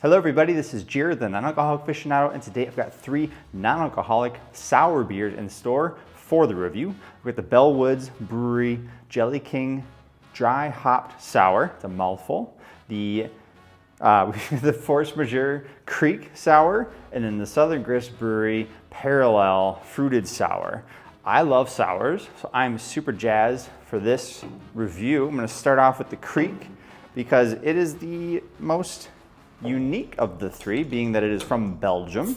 Hello everybody, this is Jared, the non-alcoholic aficionado, and today I've got 3 non-alcoholic sour beers in store for the review. We've got the Bellwoods Jelly King Dry Hopped Sour, it's a mouthful. The Majeure Kriek Sour, and then the Southern Grist Brewery Parallel Fruited Sour. I love sours, so I'm super jazzed for this review. I'm gonna start off with the Kriek because it is the most unique of the 3, being that it is from Belgium.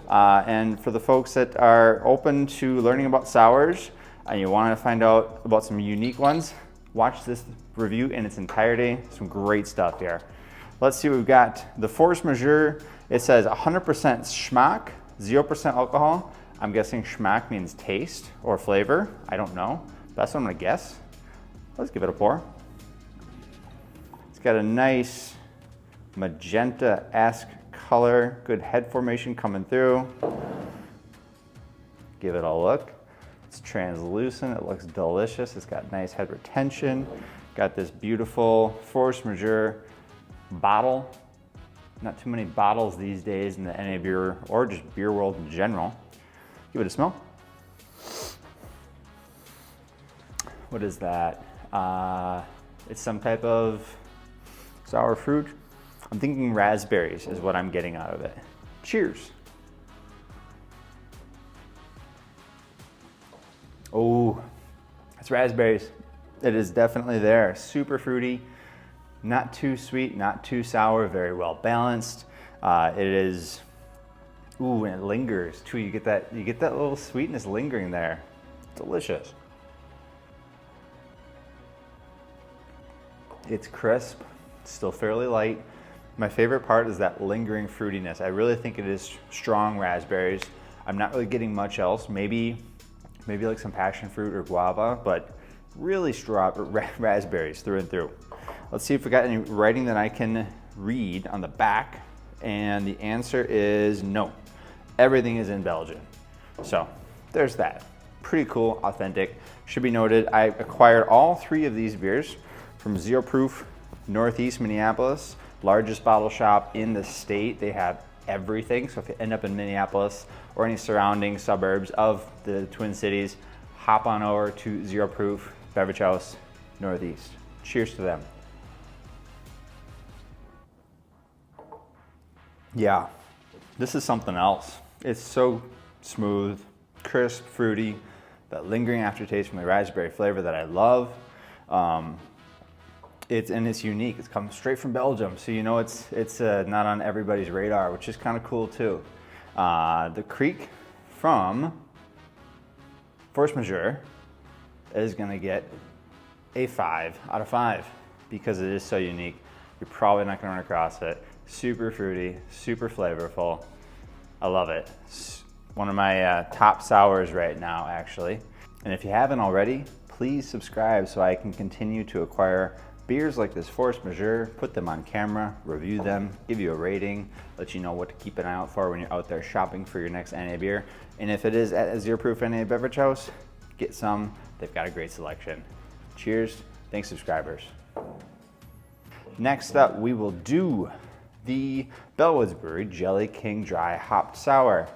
And for the folks that are open to learning about sours and you want to find out about some unique ones, watch this review in its entirety. Some great stuff here. Let's see what we've got. The Force Majeure, it says 100% schmack, 0% alcohol. I'm guessing schmack means taste or flavor. I don't know. That's what I'm gonna guess. Let's give it a pour. It's got a nice magenta-esque color, good head formation coming through. Give it a look. It's translucent, it looks delicious. It's got nice head retention. Got this beautiful Force Majeure bottle. Not too many bottles these days in the NA beer or just beer world in general. Give it a smell. What is that? It's some type of sour fruit. I'm thinking raspberries is what I'm getting out of it. Cheers. Oh, it's raspberries. It is definitely there. Super fruity, not too sweet, not too sour, very well balanced. It is, ooh, and it lingers too. You get that little sweetness lingering there. Delicious. It's crisp, still fairly light. My favorite part is that lingering fruitiness. I really think it is strong raspberries. I'm not really getting much else. Maybe like some passion fruit or guava, but really strong raspberries through and through. Let's see if we got any writing that I can read on the back. And the answer is no. Everything is in Belgium. So there's that. Pretty cool, authentic. Should be noted, I acquired all 3 of these beers from Zero Proof, Northeast Minneapolis. Largest bottle shop in the state. They have everything. So if you end up in Minneapolis or any surrounding suburbs of the Twin Cities, hop on over to Zero Proof Beverage House Northeast. Cheers to them. Yeah, this is something else. It's so smooth, crisp, fruity, that lingering aftertaste from the raspberry flavor that I love. It's unique. It's come straight from Belgium, so you know it's not on everybody's radar, which is kind of cool too. The Kriek from Force Majeure is gonna get a 5 out of 5 because it is so unique. You're probably not gonna run across it. Super fruity, super flavorful. I love it. It's one of my top sours right now, actually. And if you haven't already, please subscribe so I can continue to acquire beers like this Force Majeure, put them on camera, review them, give you a rating, let you know what to keep an eye out for when you're out there shopping for your next NA beer. And if it is at a Zero Proof NA Beverage House, get some. They've got a great selection. Cheers. Thanks, subscribers. Next up, we will do the Bellwoods Brewery Jelly King Dry Hopped Sour.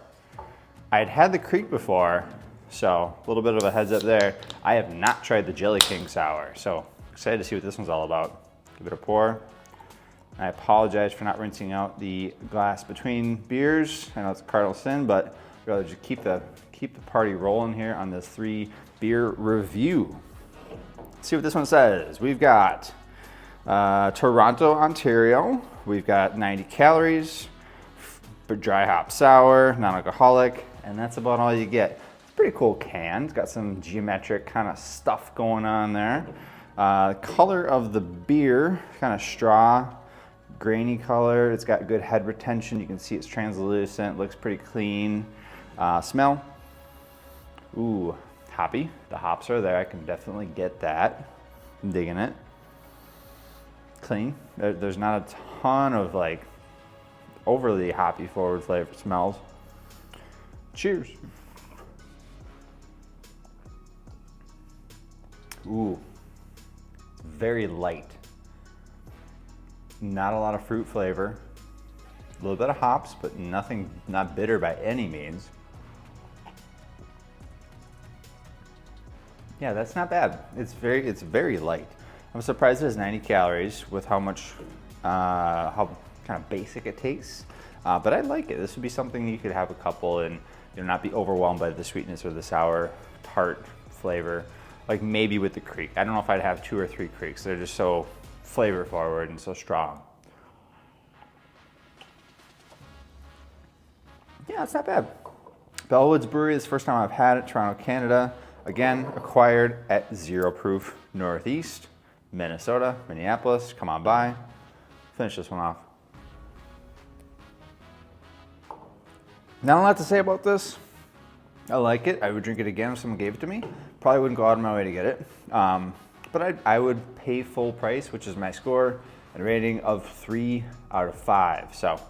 I had the Kriek before, so a little bit of a heads up there. I have not tried the Jelly King Sour, so excited to see what this one's all about. Give it a pour. I apologize for not rinsing out the glass between beers. I know it's a cardinal sin, but I'd rather just keep the party rolling here on this 3 beer review. Let's see what this one says. We've got Toronto, Ontario. We've got 90 calories, dry hop sour, non-alcoholic, and that's about all you get. It's a pretty cool can. It's got some geometric kind of stuff going on there. Color of the beer, kind of straw, grainy color. It's got good head retention. You can see it's translucent, looks pretty clean. Smell, ooh, hoppy. The hops are there, I can definitely get that. I'm digging it. Clean. There's not a ton of like overly hoppy forward flavor smells. Cheers. Ooh. Very light. Not a lot of fruit flavor. A little bit of hops, but nothing, not bitter by any means. Yeah, that's not bad. It's very light. I'm surprised it has 90 calories with how much, how kind of basic it tastes. But I like it. This would be something you could have a couple and not be overwhelmed by the sweetness or the sour, tart flavor. Like maybe with the Kriek. I don't know if I'd have 2 or 3 Krieks. They're just so flavor forward and so strong. Yeah, it's not bad. Bellwoods Brewery is the first time I've had it, Toronto, Canada. Again, acquired at 0 proof Northeast, Minnesota, Minneapolis. Come on by. Finish this one off. Not a lot to say about this. I like it. I would drink it again if someone gave it to me. Probably wouldn't go out of my way to get it. But I would pay full price, which is my score and rating of 3 out of 5. So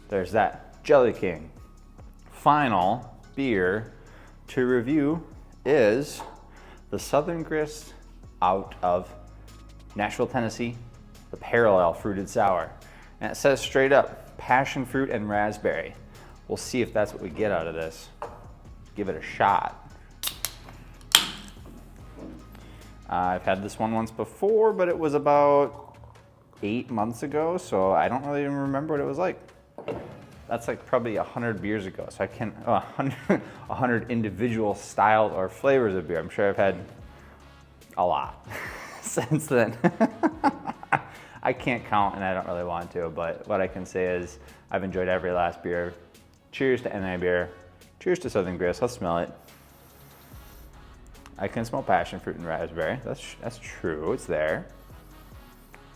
there's that. Jelly King. Final beer to review is the Southern Grist out of Nashville, Tennessee, the Parallel Fruited Sour. And it says straight up, passion fruit and raspberry. We'll see if that's what we get out of this. Give it a shot. I've had this one once before, but it was about 8 months ago, so I don't really even remember what it was like. That's like probably 100 beers ago, so I can't, 100 individual styles or flavors of beer. I'm sure I've had a lot since then. I can't count and I don't really want to, but what I can say is I've enjoyed every last beer. Cheers to NA beer. Cheers to Southern Grist. Let's smell it. I can smell passion fruit and raspberry. That's true, it's there.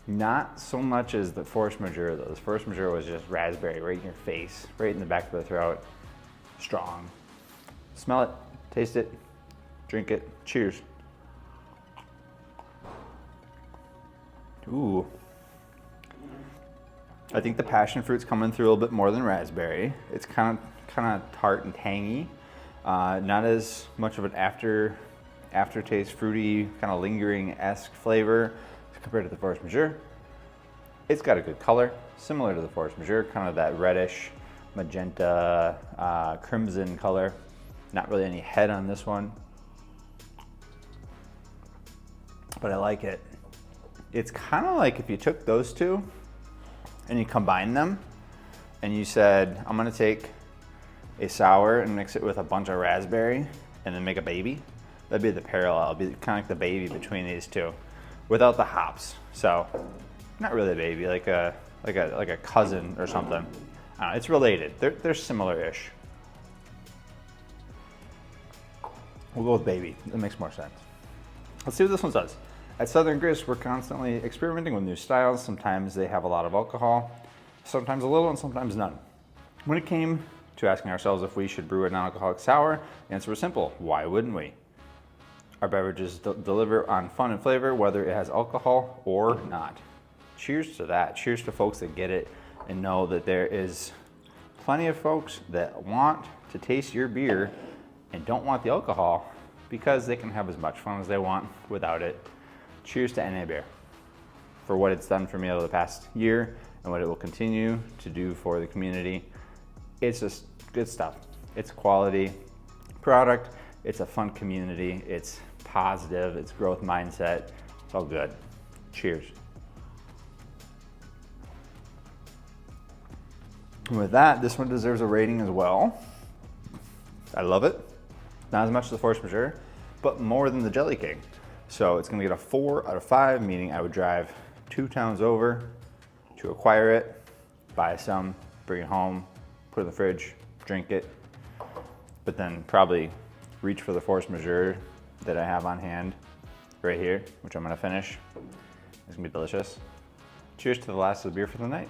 Not so much as the Force Majeure though. The Force Majeure was just raspberry right in your face, right in the back of the throat. Strong. Smell it, taste it, drink it. Cheers. Ooh. I think the passion fruit's coming through a little bit more than raspberry. It's kind of tart and tangy. Not as much of an aftertaste, fruity, kind of lingering-esque flavor compared to the Force Majeure. It's got a good color, similar to the Force Majeure, kind of that reddish, magenta, crimson color. Not really any head on this one, but I like it. It's kind of like if you took those two and you combine them and you said, I'm gonna take a sour and mix it with a bunch of raspberry and then make a baby. That'd be the Parallel. It'd be kind of like the baby between these two without the hops. So not really a baby, like a cousin or something. It's related. They're similar-ish. We'll go with baby. That makes more sense. Let's see what this one does. At Southern Grist, we're constantly experimenting with new styles. Sometimes they have a lot of alcohol, sometimes a little, and sometimes none. When it came to asking ourselves if we should brew a non-alcoholic sour, the answer was simple. Why wouldn't we? Our beverages deliver on fun and flavor, whether it has alcohol or not. Cheers to that. Cheers to folks that get it and know that there is plenty of folks that want to taste your beer and don't want the alcohol because they can have as much fun as they want without it. Cheers to NA beer for what it's done for me over the past year and what it will continue to do for the community. It's just good stuff. It's quality product. It's a fun community. It's positive. It's growth mindset. It's all good. Cheers. And with that, this one deserves a rating as well. I love it. Not as much as the Force Majeure, but more than the Jelly King. So it's gonna get a 4 out of 5, meaning I would drive 2 towns over to acquire it, buy some, bring it home, put it in the fridge, drink it, but then probably reach for the Force Majeure that I have on hand right here, which I'm gonna finish. It's gonna be delicious. Cheers to the last of the beer for the night.